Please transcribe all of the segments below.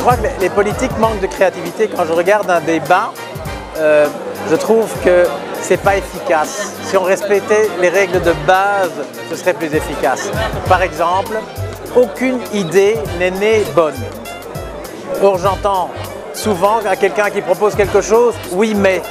crois que les politiques manquent de créativité. Quand je regarde un débat, je trouve que c'est pas efficace. Si on respectait les règles de base, ce serait plus efficace. Par exemple, aucune idée n'est née bonne. Or, j'entends souvent à quelqu'un qui propose quelque chose, oui mais,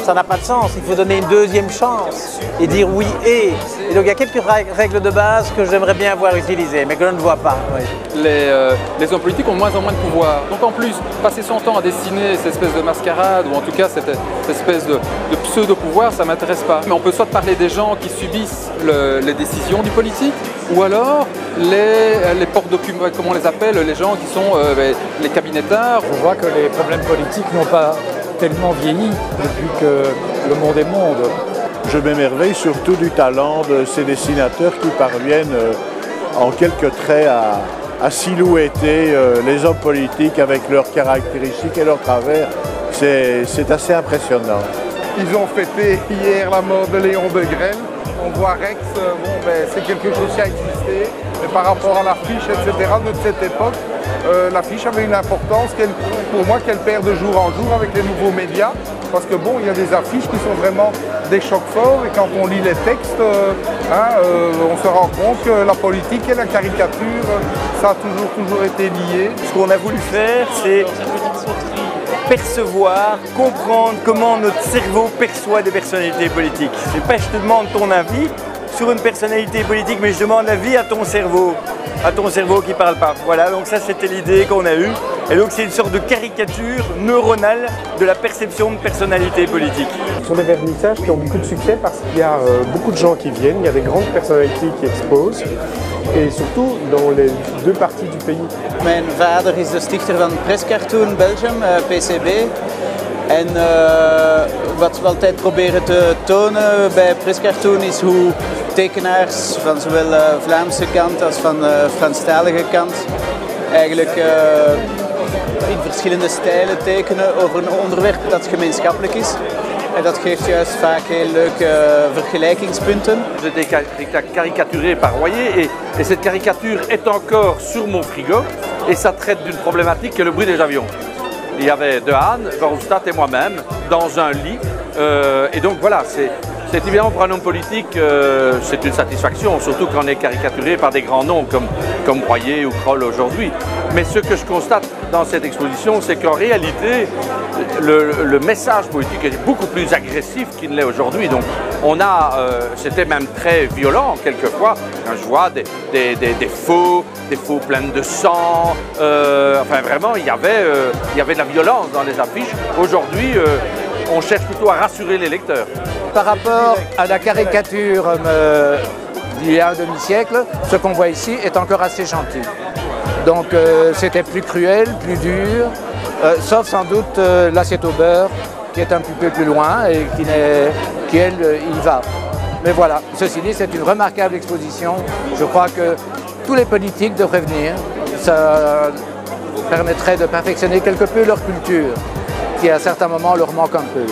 ça n'a pas de sens, il faut donner une deuxième chance et dire oui et. Et donc il y a quelques règles de base que j'aimerais bien voir utilisées, mais que je ne vois pas. Oui. Les hommes politiques ont de moins en moins de pouvoir. Donc en plus, passer son temps à dessiner cette espèce de mascarade, ou en tout cas cette espèce de pseudo-pouvoir, ça ne m'intéresse pas. Mais on peut soit parler des gens qui subissent les décisions du politique, ou alors les porte-documents, comme on les appelle, les gens qui sont les cabinettards. Je vois que les problèmes politiques n'ont pas tellement vieilli depuis que le monde est monde. Je m'émerveille surtout du talent de ces dessinateurs qui parviennent en quelques traits à silhouetter les hommes politiques avec leurs caractéristiques et leurs travers. C'est assez impressionnant. Ils ont fêté hier la mort de Léon Degrelle. On voit Rex, c'est quelque chose qui a existé. Mais par rapport à l'affiche, etc., de cette époque, l'affiche avait une importance pour moi qu'elle perd de jour en jour avec les nouveaux médias. Parce que bon, il y a des affiches qui sont vraiment des chocs forts et quand on lit les textes, on se rend compte que la politique et la caricature, ça a toujours été lié. Ce qu'on a voulu faire, c'est percevoir, comprendre comment notre cerveau perçoit des personnalités politiques. C'est pas je te demande ton avis sur une personnalité politique, mais je demande l'avis à ton cerveau qui parle pas. Voilà, donc ça c'était l'idée qu'on a eue. Et donc c'est une sorte de caricature neuronale de la perception de personnalité politique. Ce sont des vernissages qui ont beaucoup de succès parce qu'il y a beaucoup de gens qui viennent, il y a des grandes personnalités qui exposent. Et surtout dans les deux parties du pays. Mijn vader is de stichter van Press Cartoon Belgium, PCB. En wat we altijd proberen te tonen bij Press Cartoon is hoe tekenaars van zowel Vlaamse kant als van Franstalige kant eigenlijk in verschillende stijlen tekenen over een onderwerp dat gemeenschappelijk is. En dat geeft juist vaak heel leuke vergelijkingspunten. J'étais caricaturé par Royer et cette caricature est encore sur mon frigo et ça traite d'une problématique qui est le bruit des avions. Il y avait De Haan, Verhofstadt et moi-même dans un lit et donc voilà, c'est évidemment pour un homme politique, c'est une satisfaction, surtout quand on est caricaturé par des grands noms comme Royer ou Kroll aujourd'hui. Mais ce que je constate dans cette exposition, c'est qu'en réalité, le message politique est beaucoup plus agressif qu'il ne l'est aujourd'hui. Donc c'était même très violent quelquefois. Quand je vois des faux pleins de sang, enfin vraiment, il y avait de la violence dans les affiches. Aujourd'hui, on cherche plutôt à rassurer les lecteurs. Par rapport à la caricature d'il y a un demi-siècle, ce qu'on voit ici est encore assez gentil. Donc c'était plus cruel, plus dur, sauf sans doute l'assiette au beurre qui est un petit peu plus loin et qui elle, y va. Mais voilà, ceci dit, c'est une remarquable exposition. Je crois que tous les politiques devraient venir. Ça permettrait de perfectionner quelque peu leur culture, qui à certains moments leur manque un peu.